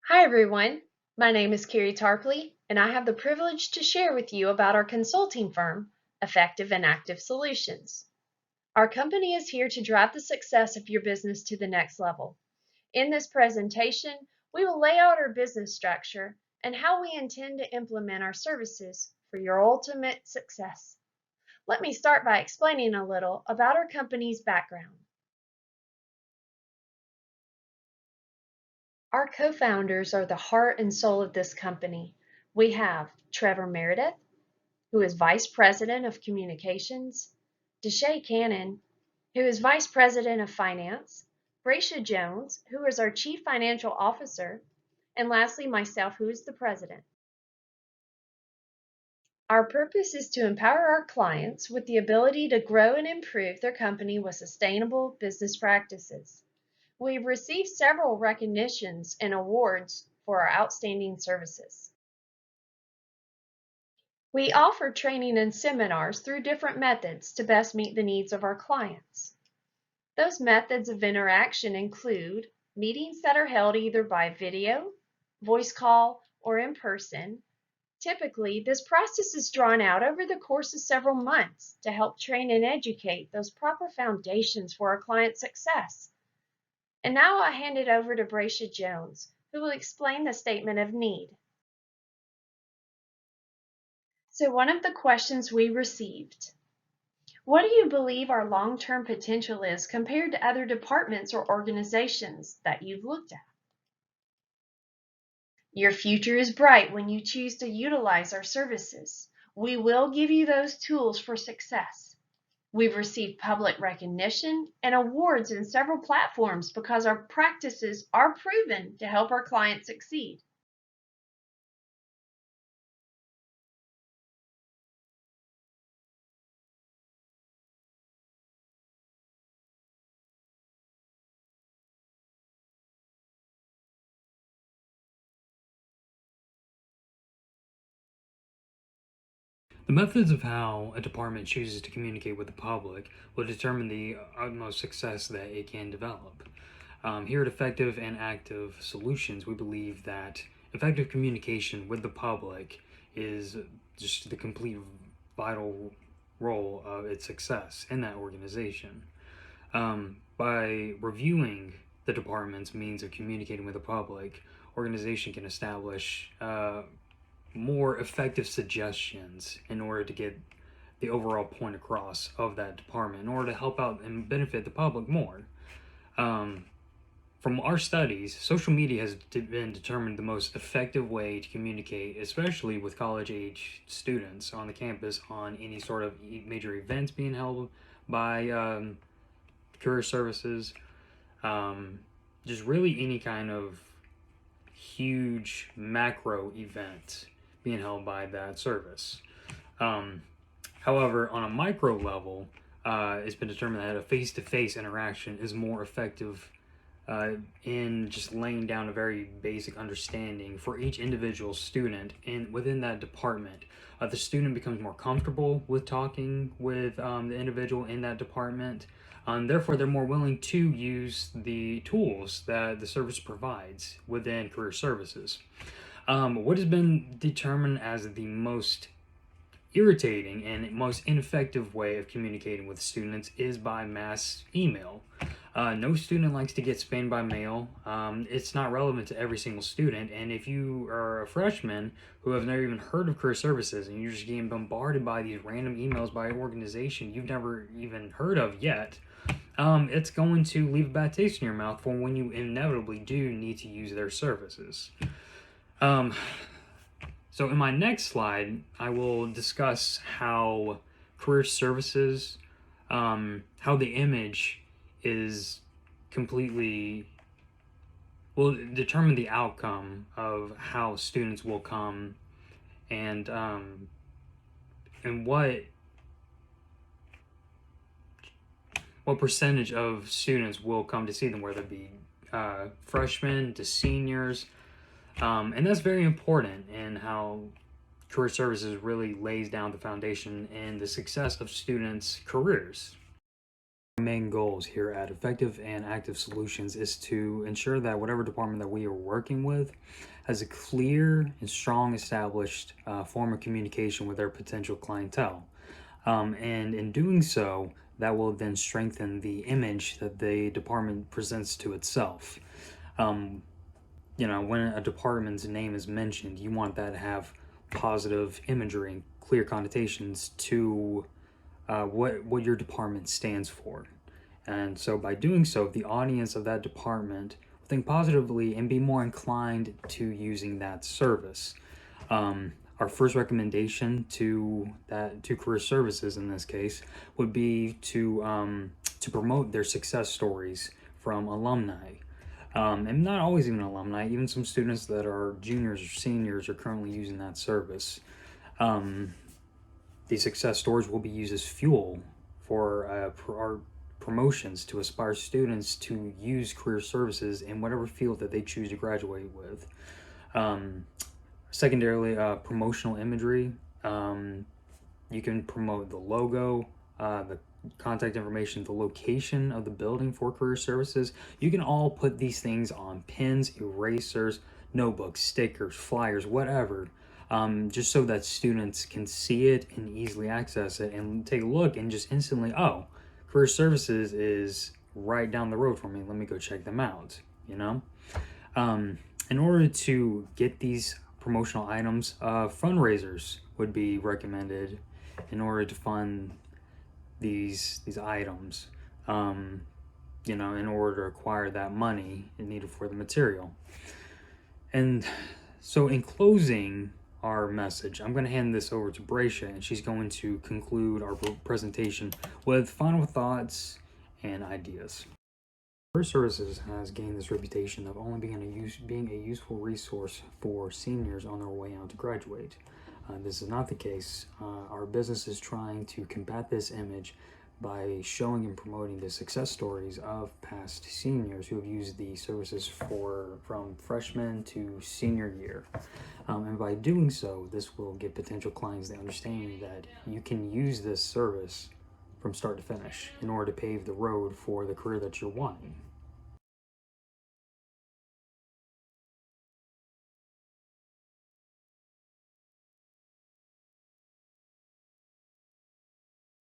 Hi everyone, my name is Carrie Tarpley, and I have the privilege to share with you about our consulting firm, Effective and Active Solutions. Our company is here to drive the success of your business to the next level. In this presentation, we will lay out our business structure and how we intend to implement our services for your ultimate success. Let me start by explaining a little about our company's background. Our co-founders are the heart and soul of this company. We have Trevor Meredith, who is Vice President of Communications, Deshay Cannon, who is Vice President of Finance, Bracia Jones, who is our Chief Financial Officer, and lastly, myself, who is the President. Our purpose is to empower our clients with the ability to grow and improve their company with sustainable business practices. We've received several recognitions and awards for our outstanding services. We offer training and seminars through different methods to best meet the needs of our clients. Those methods of interaction include meetings that are held either by video, voice call, or in person. Typically, this process is drawn out over the course of several months to help train and educate those proper foundations for our client's success. And now I'll hand it over to Bracia Jones, who will explain the statement of need. So one of the questions we received: what do you believe our long-term potential is compared to other departments or organizations that you've looked at? Your future is bright when you choose to utilize our services. We will give you those tools for success. We've received public recognition and awards in several platforms because our practices are proven to help our clients succeed. The methods of how a department chooses to communicate with the public will determine the utmost success that it can develop. Here at Effective and Active Solutions, we believe that effective communication with the public is just the complete vital role of its success in that organization. By reviewing the department's means of communicating with the public, organization can establish more effective suggestions in order to get the overall point across of that department in order to help out and benefit the public more. Um, from our studies, social media has been determined the most effective way to communicate, especially with college age students on the campus, on any sort of major events being held by career services, um, just really any kind of huge macro event being held by that service. Um, However, on a micro level, it's been determined that a face to face interaction is more effective in just laying down a very basic understanding for each individual student and within that department. The student becomes more comfortable with talking with the individual in that department. Therefore, they're more willing to use the tools that the service provides within career services. What has been determined as the most irritating and most ineffective way of communicating with students is by mass email. No student likes to get spammed by mail. It's not relevant to every single student, and if you are a freshman who have never even heard of career services and you're just getting bombarded by these random emails by an organization you've never even heard of yet, it's going to leave a bad taste in your mouth for when you inevitably do need to use their services. Um, so in my next slide, I will discuss how career services, how the image is completely will determine the outcome of how students will come and what percentage of students will come to see them, whether it be freshmen to seniors, and that's very important in how career services really lays down the foundation and the success of students' careers. Main goals here at Effective and Active Solutions is to ensure that whatever department that we are working with has a clear and strong established form of communication with their potential clientele. And in doing so, that will then strengthen the image that the department presents to itself. Um, when a department's name is mentioned, you want that to have positive imagery and clear connotations to what your department stands for. And so by doing so, the audience of that department will think positively and be more inclined to using that service. Our first recommendation to career services in this case would be to promote their success stories from alumni. And not always even alumni, even some students that are juniors or seniors are currently using that service. These success stories will be used as fuel for our promotions to aspire students to use career services in whatever field that they choose to graduate with. Secondarily, promotional imagery. You can promote the logo, the contact information, the location of the building for career services. You can all put these things on pins, erasers, notebooks, stickers, flyers, whatever, just so that students can see it and easily access it and take a look and just instantly, oh, career services is right down the road for me. Let me go check them out, In order to get these promotional items, fundraisers would be recommended in order to fund these items, in order to acquire that money needed for the material. And so in closing our message, I'm going to hand this over to Bracia, and she's going to conclude our presentation with final thoughts and ideas. Career Services has gained this reputation of only being a useful resource for seniors on their way out to graduate. This is not the case. Our business is trying to combat this image by showing and promoting the success stories of past seniors who have used the services from freshman to senior year. And by doing so, this will give potential clients the understanding that you can use this service from start to finish in order to pave the road for the career that you're wanting.